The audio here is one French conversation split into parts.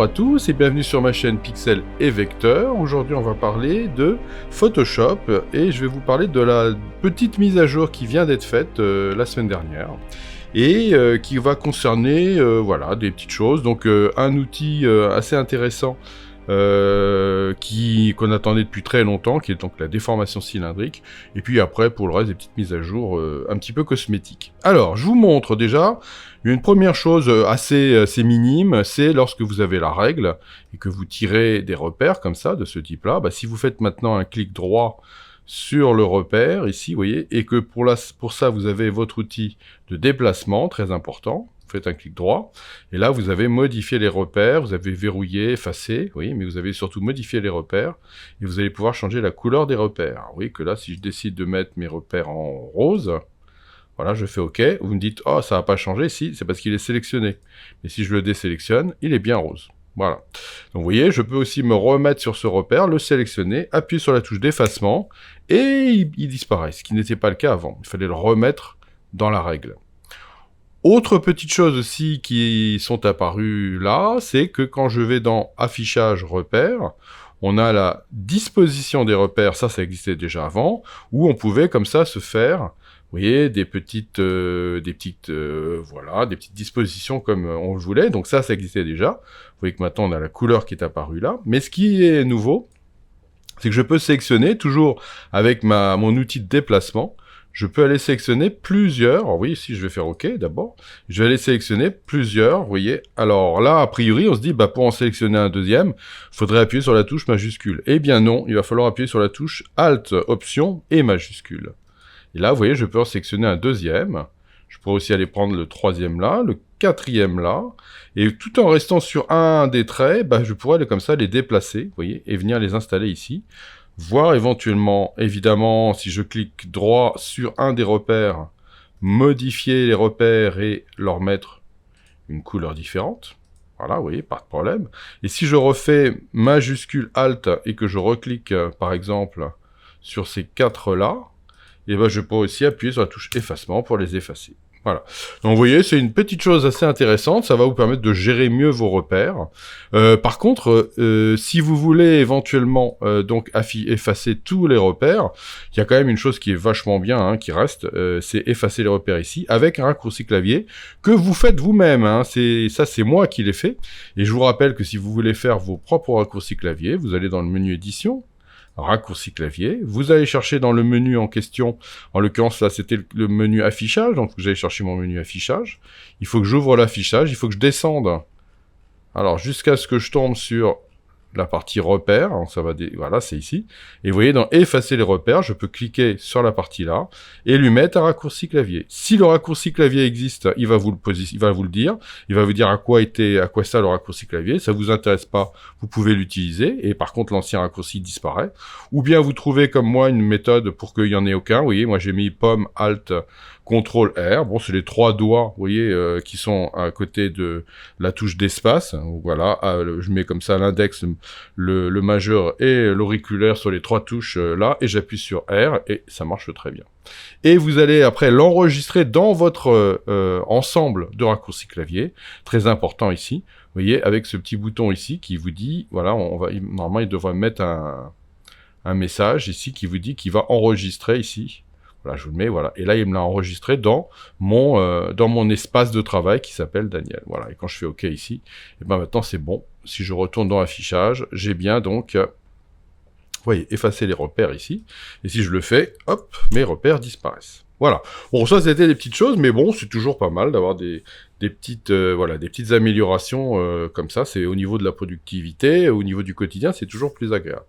Bonjour à tous et bienvenue sur ma chaîne Pixel et Vecteur. Aujourd'hui on va parler de Photoshop et je vais vous parler de la petite mise à jour qui vient d'être faite la semaine dernière et qui va concerner voilà, des petites choses. Donc un outil assez intéressant qu'on attendait depuis très longtemps, qui est donc la déformation cylindrique, et puis après pour le reste des petites mises à jour un petit peu cosmétiques. Alors je vous montre déjà une première chose assez minime, c'est lorsque vous avez la règle et que vous tirez des repères comme ça, de ce type-là, si vous faites maintenant un clic droit sur le repère ici, vous voyez, et que pour ça vous avez votre outil de déplacement, très important. Vous faites un clic droit, et là vous avez modifié les repères, vous avez verrouillé, effacé, oui, mais vous avez surtout modifié les repères, et vous allez pouvoir changer la couleur des repères. Alors, vous voyez que là, si je décide de mettre mes repères en rose, voilà, je fais OK, vous me dites, oh, ça n'a pas changé, si, c'est parce qu'il est sélectionné. Mais si je le désélectionne, il est bien rose. Voilà. Donc vous voyez, je peux aussi me remettre sur ce repère, le sélectionner, appuyer sur la touche d'effacement, et il disparaît, ce qui n'était pas le cas avant. Il fallait le remettre dans la règle. Autre petite chose aussi qui sont apparues là, c'est que quand je vais dans affichage repères, on a la disposition des repères, ça existait déjà avant, où on pouvait comme ça se faire, vous voyez, des petites dispositions comme on le voulait, donc ça existait déjà. Vous voyez que maintenant on a la couleur qui est apparue là, mais ce qui est nouveau, c'est que je peux sélectionner, toujours avec mon outil de déplacement, je peux aller sélectionner plusieurs, alors oui, ici je vais faire OK d'abord, je vais aller sélectionner plusieurs, vous voyez, alors là, a priori, on se dit, pour en sélectionner un deuxième, il faudrait appuyer sur la touche majuscule. Eh bien non, il va falloir appuyer sur la touche Alt, Option et majuscule. Et là, vous voyez, je peux en sélectionner un deuxième, je pourrais aussi aller prendre le troisième là, le quatrième là, et tout en restant sur un des traits, je pourrais aller comme ça les déplacer, vous voyez, et venir les installer ici. Voire éventuellement, évidemment, si je clique droit sur un des repères, modifier les repères et leur mettre une couleur différente. Voilà, vous voyez, pas de problème. Et si je refais majuscule Alt et que je reclique, par exemple, sur ces quatre-là, et je peux aussi appuyer sur la touche effacement pour les effacer. Voilà. Donc vous voyez, c'est une petite chose assez intéressante, ça va vous permettre de gérer mieux vos repères. Par contre, si vous voulez éventuellement donc effacer tous les repères, il y a quand même une chose qui est vachement bien, qui reste, c'est effacer les repères ici, avec un raccourci clavier que vous faites vous-même. C'est moi qui l'ai fait. Et je vous rappelle que si vous voulez faire vos propres raccourcis clavier, vous allez dans le menu édition, raccourci clavier, vous allez chercher dans le menu en question, en l'occurrence là c'était le menu affichage, donc vous allez chercher mon menu affichage, il faut que j'ouvre l'affichage, il faut que je descende, alors jusqu'à ce que je tombe sur la partie repères, voilà c'est ici, et vous voyez dans effacer les repères, je peux cliquer sur la partie là, et lui mettre un raccourci clavier. Si le raccourci clavier existe, il va vous le dire, il va vous dire à quoi ça le raccourci clavier, ça vous intéresse pas, vous pouvez l'utiliser, et par contre l'ancien raccourci disparaît, ou bien vous trouvez comme moi une méthode pour qu'il y en ait aucun, vous voyez, moi j'ai mis pomme, alt, CTRL R, bon c'est les trois doigts, vous voyez, qui sont à côté de la touche d'espace, voilà, je mets comme ça l'index, le majeur et l'auriculaire sur les trois touches là, et j'appuie sur R, et ça marche très bien. Et vous allez après l'enregistrer dans votre ensemble de raccourcis clavier, très important ici, vous voyez, avec ce petit bouton ici qui vous dit, voilà, normalement il devrait mettre un message ici qui vous dit qu'il va enregistrer ici. Voilà, je vous le mets, voilà. Et là, il me l'a enregistré dans mon espace de travail qui s'appelle Daniel. Voilà, et quand je fais OK ici, et maintenant c'est bon. Si je retourne dans l'affichage, j'ai bien donc, vous voyez, effacé les repères ici. Et si je le fais, hop, mes repères disparaissent. Voilà. Bon, ça c'était des petites choses, mais bon, c'est toujours pas mal d'avoir des petites améliorations comme ça. C'est au niveau de la productivité, au niveau du quotidien, c'est toujours plus agréable.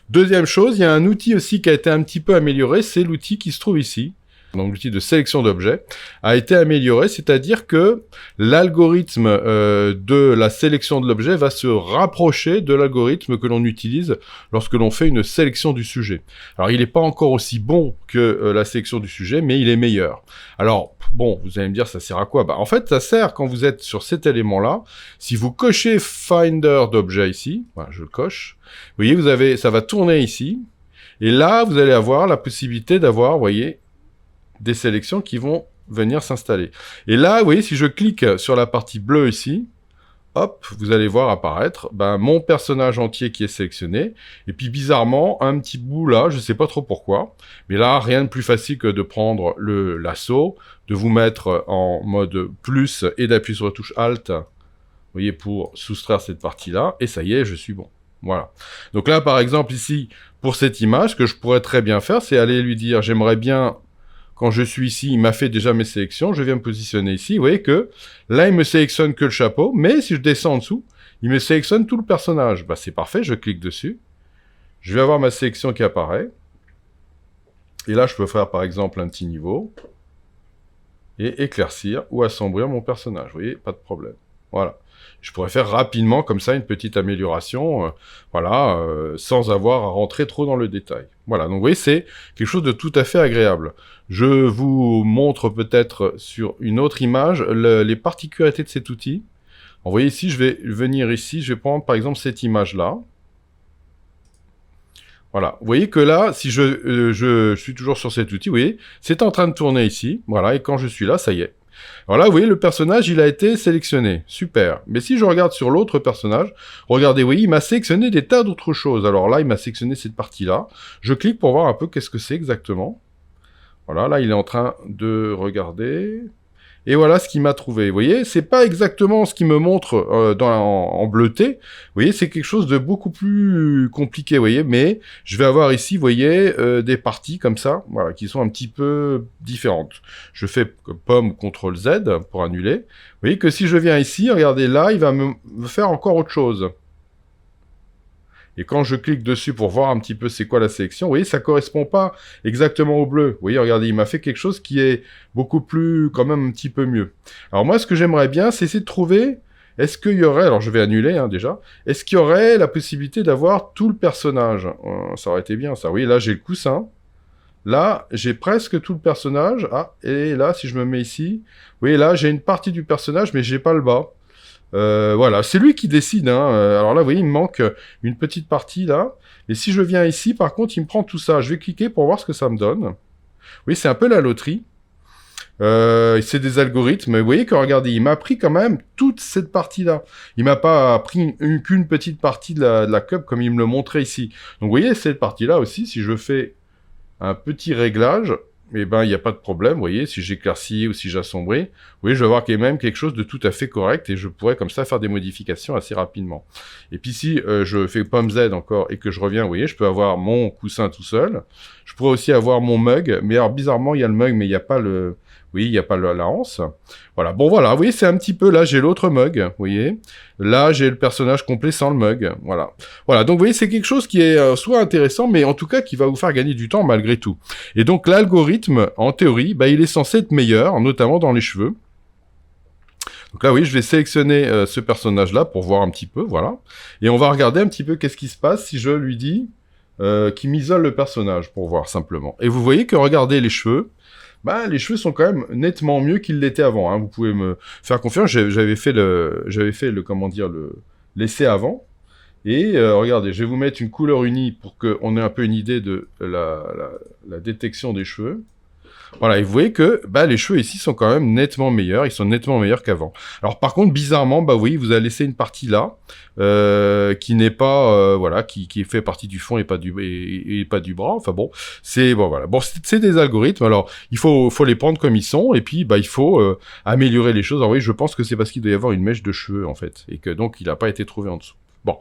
Deuxième chose, il y a un outil aussi qui a été un petit peu amélioré, c'est l'outil qui se trouve ici. Donc l'outil de sélection d'objets a été amélioré, c'est-à-dire que l'algorithme de la sélection de l'objet va se rapprocher de l'algorithme que l'on utilise lorsque l'on fait une sélection du sujet. Alors il n'est pas encore aussi bon que la sélection du sujet, mais il est meilleur. Alors bon, vous allez me dire ça sert à quoi? En fait ça sert quand vous êtes sur cet élément-là, si vous cochez Finder d'objet ici, voilà, je le coche, vous voyez, ça va tourner ici, et là vous allez avoir la possibilité d'avoir, vous voyez, des sélections qui vont venir s'installer. Et là, vous voyez, si je clique sur la partie bleue ici, hop, vous allez voir apparaître mon personnage entier qui est sélectionné, et puis bizarrement, un petit bout là, je sais pas trop pourquoi, mais là, rien de plus facile que de prendre le lasso, de vous mettre en mode plus et d'appuyer sur la touche Alt, vous voyez, pour soustraire cette partie-là, et ça y est, je suis bon. Voilà. Donc là, par exemple, ici, pour cette image, ce que je pourrais très bien faire, c'est aller lui dire, j'aimerais bien, quand je suis ici, il m'a fait déjà mes sélections, je viens me positionner ici, vous voyez que là, il me sélectionne que le chapeau, mais si je descends en dessous, il me sélectionne tout le personnage. C'est parfait, je clique dessus, je vais avoir ma sélection qui apparaît, et là, je peux faire, par exemple, un petit niveau, et éclaircir ou assombrir mon personnage, vous voyez, pas de problème. Voilà. Je pourrais faire rapidement comme ça une petite amélioration, sans avoir à rentrer trop dans le détail. Voilà, donc vous voyez, c'est quelque chose de tout à fait agréable. Je vous montre peut-être sur une autre image les particularités de cet outil. Vous voyez ici, je vais venir ici, je vais prendre par exemple cette image-là. Voilà, vous voyez que là, si je suis toujours sur cet outil, vous voyez, c'est en train de tourner ici, voilà, et quand je suis là, ça y est. Alors là, vous voyez, le personnage, il a été sélectionné. Super. Mais si je regarde sur l'autre personnage, regardez, vous voyez, il m'a sélectionné des tas d'autres choses. Alors là, il m'a sélectionné cette partie-là. Je clique pour voir un peu qu'est-ce que c'est exactement. Voilà, là, il est en train de regarder. Et voilà ce qu'il m'a trouvé. Vous voyez, c'est pas exactement ce qu'il me montre en bleuté. Vous voyez, c'est quelque chose de beaucoup plus compliqué, vous voyez. Mais je vais avoir ici, vous voyez, des parties comme ça, voilà, qui sont un petit peu différentes. Je fais pomme CTRL Z pour annuler. Vous voyez que si je viens ici, regardez là, il va me faire encore autre chose. Et quand je clique dessus pour voir un petit peu c'est quoi la sélection, vous voyez, ça correspond pas exactement au bleu. Vous voyez, regardez, il m'a fait quelque chose qui est beaucoup plus, quand même, un petit peu mieux. Alors moi, ce que j'aimerais bien, c'est essayer de trouver, est-ce qu'il y aurait, alors je vais annuler déjà, est-ce qu'il y aurait la possibilité d'avoir tout le personnage? Ça aurait été bien ça. Vous voyez, là j'ai le coussin. Là, j'ai presque tout le personnage. Ah, et là, si je me mets ici, vous voyez, là, j'ai une partie du personnage, mais j'ai pas le bas. Voilà, c'est lui qui décide. Alors là, vous voyez, il me manque une petite partie là. Et si je viens ici, par contre, il me prend tout ça. Je vais cliquer pour voir ce que ça me donne. Oui, c'est un peu la loterie. C'est des algorithmes. Mais vous voyez que, regardez, il m'a pris quand même toute cette partie-là. Il m'a pas pris qu'une petite partie de la cup comme il me le montrait ici. Donc, vous voyez, cette partie-là aussi, si je fais un petit réglage, il n'y a pas de problème, vous voyez, si j'éclaircis ou si j'assombris, vous voyez, je vais avoir quand même quelque chose de tout à fait correct et je pourrais comme ça faire des modifications assez rapidement. Et puis si je fais pomme Z encore et que je reviens, vous voyez, je peux avoir mon coussin tout seul. Je pourrais aussi avoir mon mug, mais alors bizarrement, il y a le mug, mais il n'y a pas le... Oui, il n'y a pas la anse. Voilà, bon voilà, vous voyez, c'est un petit peu, là, j'ai l'autre mug, vous voyez. Là, j'ai le personnage complet sans le mug, voilà. Voilà, donc vous voyez, c'est quelque chose qui est soit intéressant, mais en tout cas qui va vous faire gagner du temps malgré tout. Et donc l'algorithme, en théorie, il est censé être meilleur, notamment dans les cheveux. Donc là, oui, je vais sélectionner ce personnage-là pour voir un petit peu, voilà. Et on va regarder un petit peu qu'est-ce qui se passe si je lui dis qu'il m'isole le personnage, pour voir simplement. Et vous voyez que, regardez les cheveux, les cheveux sont quand même nettement mieux qu'ils l'étaient avant. Vous pouvez me faire confiance. J'avais fait l'essai avant. Et regardez, je vais vous mettre une couleur unie pour qu'on ait un peu une idée de la détection des cheveux. Voilà, et vous voyez que les cheveux ici sont quand même nettement meilleurs, ils sont nettement meilleurs qu'avant. Alors par contre, bizarrement, oui, vous avez laissé une partie là, qui n'est pas, qui fait partie du fond et pas du bras, enfin bon, c'est, bon voilà, bon, c'est des algorithmes, alors il faut les prendre comme ils sont, et puis il faut améliorer les choses. Alors oui, je pense que c'est parce qu'il doit y avoir une mèche de cheveux, en fait, et que donc il n'a pas été trouvé en dessous. Bon.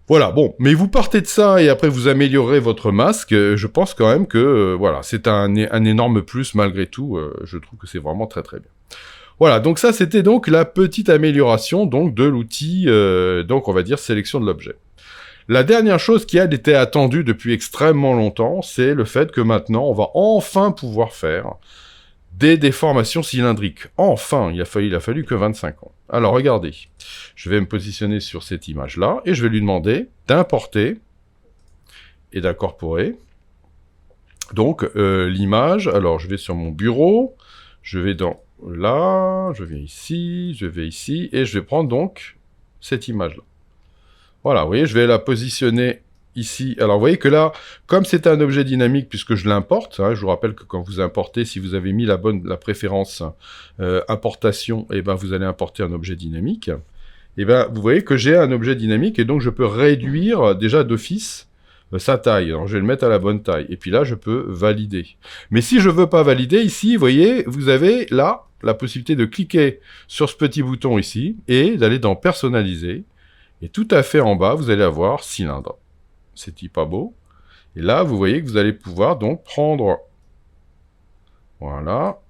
Voilà, bon, mais vous partez de ça et après vous améliorez votre masque, je pense quand même que, c'est un énorme plus malgré tout, je trouve que c'est vraiment très très bien. Voilà, donc ça c'était donc la petite amélioration donc de l'outil, donc on va dire sélection de l'objet. La dernière chose qui a été attendue depuis extrêmement longtemps, c'est le fait que maintenant on va enfin pouvoir faire des déformations cylindriques. Enfin, il a fallu que 25 ans. Alors, regardez. Je vais me positionner sur cette image-là et je vais lui demander d'importer et d'incorporer. Donc, l'image, alors je vais sur mon bureau, je vais dans là, je viens ici, je vais ici, et je vais prendre donc cette image-là. Voilà, vous voyez, je vais la positionner ici. Alors, vous voyez que là, comme c'est un objet dynamique, puisque je l'importe, je vous rappelle que quand vous importez, si vous avez mis la préférence importation, vous allez importer un objet dynamique. et ben vous voyez que j'ai un objet dynamique et donc je peux réduire déjà d'office sa taille. Alors je vais le mettre à la bonne taille. Et puis là, je peux valider. Mais si je veux pas valider, ici, vous voyez, vous avez là la possibilité de cliquer sur ce petit bouton ici et d'aller dans personnaliser. Et tout à fait en bas, vous allez avoir cylindre. C'est-il pas beau? Et là, vous voyez que vous allez pouvoir donc prendre... Voilà.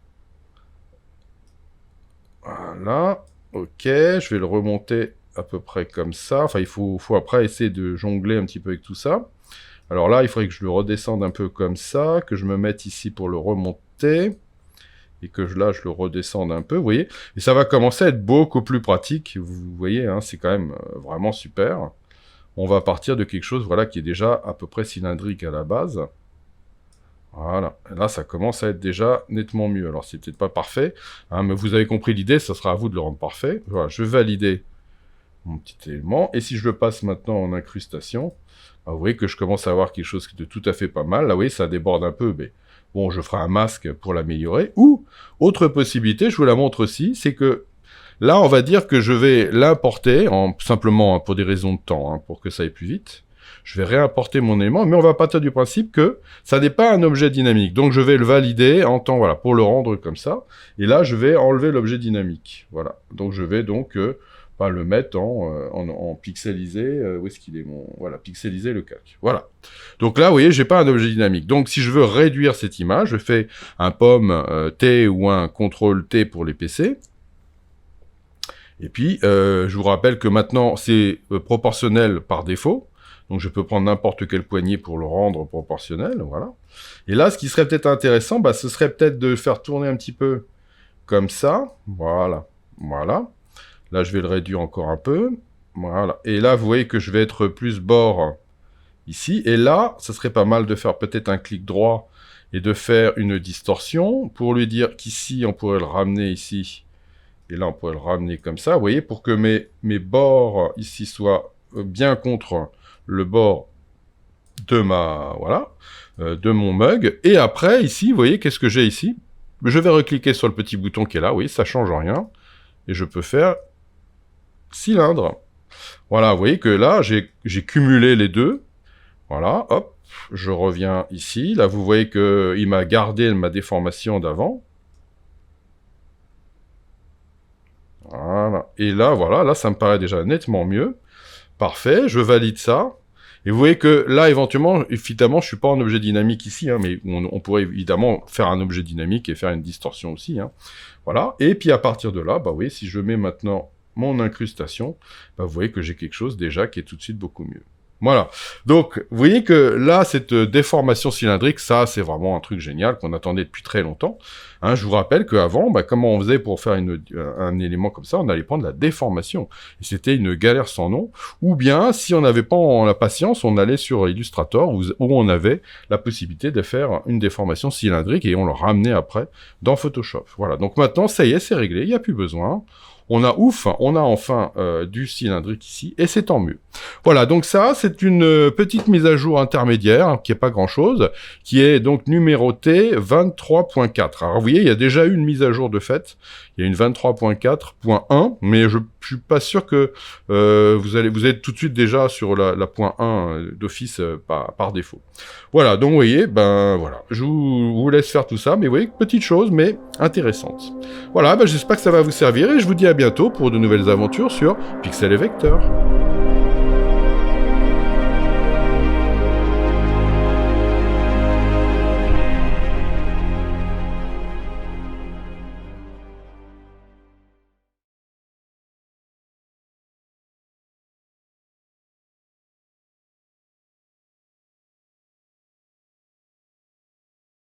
Voilà. Ok, je vais le remonter à peu près comme ça. Enfin, il faut après essayer de jongler un petit peu avec tout ça. Alors là, il faudrait que je le redescende un peu comme ça, que je me mette ici pour le remonter, et que là, je le redescende un peu, vous voyez. Et ça va commencer à être beaucoup plus pratique, vous voyez, hein, c'est quand même vraiment super. On va partir de quelque chose, voilà, qui est déjà à peu près cylindrique à la base. Voilà, et là, ça commence à être déjà nettement mieux. Alors, c'est peut-être pas parfait, hein, mais vous avez compris l'idée, ça sera à vous de le rendre parfait. Voilà, je vais valider mon petit élément, et si je le passe maintenant en incrustation, vous voyez que je commence à avoir quelque chose de tout à fait pas mal. Là, vous voyez, ça déborde un peu, mais bon, je ferai un masque pour l'améliorer. Ou, autre possibilité, je vous la montre aussi, c'est que là, on va dire que je vais l'importer, simplement pour des raisons de temps, pour que ça aille plus vite. Je vais réimporter mon élément, mais on va partir du principe que ça n'est pas un objet dynamique. Donc, je vais le valider en temps, voilà, pour le rendre comme ça. Et là, je vais enlever l'objet dynamique. Voilà. Donc, je vais donc... le mettre en pixelisé, où est-ce qu'il est mon... Voilà, pixeliser le calque. Voilà. Donc là, vous voyez, j'ai pas un objet dynamique. Donc si je veux réduire cette image, je fais un pomme T ou un CTRL T pour les PC. Et puis, je vous rappelle que maintenant, c'est proportionnel par défaut. Donc je peux prendre n'importe quelle poignée pour le rendre proportionnel, voilà. Et là, ce qui serait peut-être intéressant, ce serait peut-être de faire tourner un petit peu comme ça. Voilà. Voilà. Là, je vais le réduire encore un peu. Voilà. Et là, vous voyez que je vais être plus bord ici. Et là, ce serait pas mal de faire peut-être un clic droit et de faire une distorsion pour lui dire qu'ici, on pourrait le ramener ici. Et là, on pourrait le ramener comme ça. Vous voyez, pour que mes bords ici soient bien contre le bord de de mon mug. Et après, ici, vous voyez, qu'est-ce que j'ai ici? Je vais recliquer sur le petit bouton qui est là. Oui, ça change rien. Et je peux faire cylindre. Voilà, vous voyez que là, j'ai cumulé les deux. Voilà, hop, je reviens ici. Là, vous voyez qu'il m'a gardé ma déformation d'avant. Voilà. Et là, voilà, là, ça me paraît déjà nettement mieux. Parfait, je valide ça. Et vous voyez que là, éventuellement, je suis pas en objet dynamique ici, mais on pourrait évidemment faire un objet dynamique et faire une distorsion aussi. Voilà. Et puis à partir de là, vous voyez, si je mets maintenant mon incrustation, vous voyez que j'ai quelque chose déjà qui est tout de suite beaucoup mieux. Voilà. Donc, vous voyez que là, cette déformation cylindrique, ça, c'est vraiment un truc génial qu'on attendait depuis très longtemps. Je vous rappelle qu'avant, comment on faisait pour faire un élément comme ça? On allait prendre la déformation. Et c'était une galère sans nom. Ou bien, si on n'avait pas la patience, on allait sur Illustrator, où on avait la possibilité de faire une déformation cylindrique et on le ramenait après dans Photoshop. Voilà. Donc maintenant, ça y est, c'est réglé. Il n'y a plus besoin. On a enfin du cylindrique ici, et c'est tant mieux. Voilà, donc ça, c'est une petite mise à jour intermédiaire, qui est pas grand-chose, qui est donc numérotée 23.4. Alors vous voyez, il y a déjà eu une mise à jour de fait, il y a une 23.4.1, mais je suis pas sûr que vous êtes tout de suite déjà sur la point 1 d'office par défaut. Voilà, donc vous voyez, voilà, je vous laisse faire tout ça, mais vous voyez, petite chose, mais intéressante. Voilà, j'espère que ça va vous servir, et je vous dis à bientôt pour de nouvelles aventures sur Pixel et Vecteur.